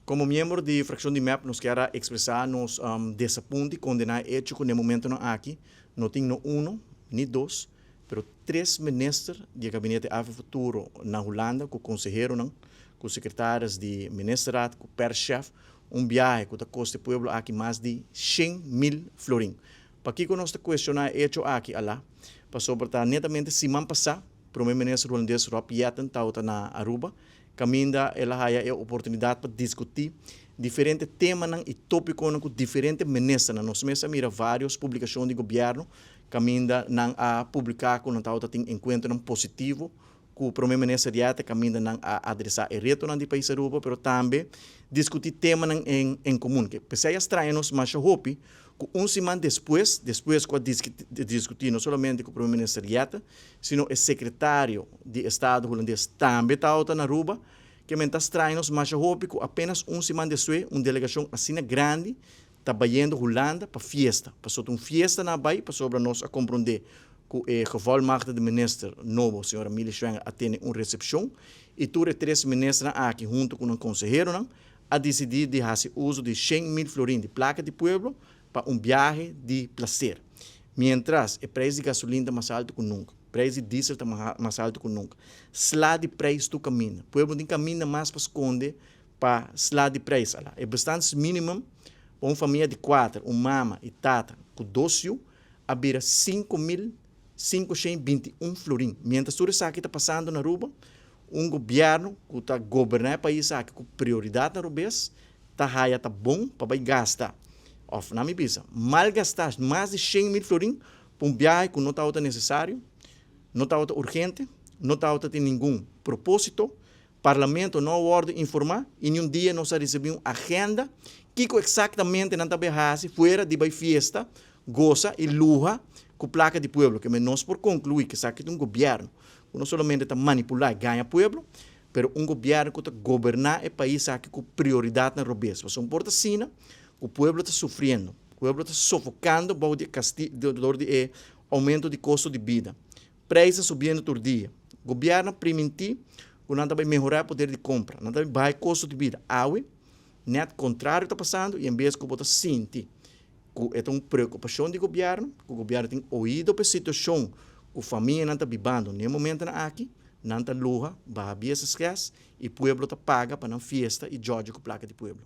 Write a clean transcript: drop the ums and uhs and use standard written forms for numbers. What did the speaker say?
Como membro da fracção de MEP, nós queremos expressar nos desaponto e condenar o hecho que no momento não aqui, não tem um, nem dois, mas três ministros do gabinete AVE Futuro na Holanda, com o consejero, com os secretários de ministeriado, com o perchef, viagem que custa o povo aqui mais de 100.000 florins. Para que nós questionar o hecho aqui, para sobretar netamente semana passada, o primeiro-ministro holandês Rob Jetten estava na Aruba, caminda ela há a oportunidade para discutir diferentes temas e tópicos com diferentes ministros. Nós mesmos mira várias publicações de governo, caminda a publicar com o tem encontro positivo com o primeiro-ministro Jetten, caminda a adressar o reto do país Aruba, mas também discutir temas em comum. Que pese a estranhos, mas eu hope que semana depois que discutir não somente com o primeiro-ministro Jetten, sino o secretário de Estado holandês também está na Aruba, que está estranho, mas eu hope que apenas semana depois, uma delegação assim grande está indo Holanda para festa. Passou uma festa na Bahia, para sobre nós a compreender que o gevolmagde de ministro novo, a senhora Mili Schwenger, atende uma recepção, e todos os três ministros aqui, junto com um consejero, a decidir de fazer uso de 100.000 florins de placa de pueblo para viagem de prazer. Mientras, o preço de gasolina está mais alto que nunca. O preço de diesel está mais alto que nunca. Slá de preço tu caminha. O povo tem caminho mais para esconder para slá de preço. É bastante mínimo para uma família de 4, mama e tata, com 2 filhos, a beira 5.521 florins. Mientras tudo isso aqui está passando na Aruba, governo que está governando o país aqui com prioridade na Aruba, está bom para gastar. Na minha visa, mal gastar mais de 100.000 florins para viagem que não está necessário, não está urgente, não está tem nenhum propósito, o parlamento não ordem informar e nenhum dia nós recebemos uma agenda que exatamente não está fora de a festa, goza e luha com placa de pueblo, que nós por concluir que aqui é um governo que não somente está manipular e ganha pueblo, mas governo que está governar o país aqui com prioridade na robês. Você não importa assim, o povo está sofrendo, o povo está sufocando por de aumento de custo de vida. Preços subindo todo dia. O governo permitir que não vai melhorar o poder de compra, não vai baixar o custo de vida. Net contrário está passando e em vez que o povo sentir que é uma preocupação do governo, que o governo tem ouído para a situação que a família não está vivendo no momento aqui, não está luha, vai haver essas e o povo está paga para não festa e joga com placa de povo.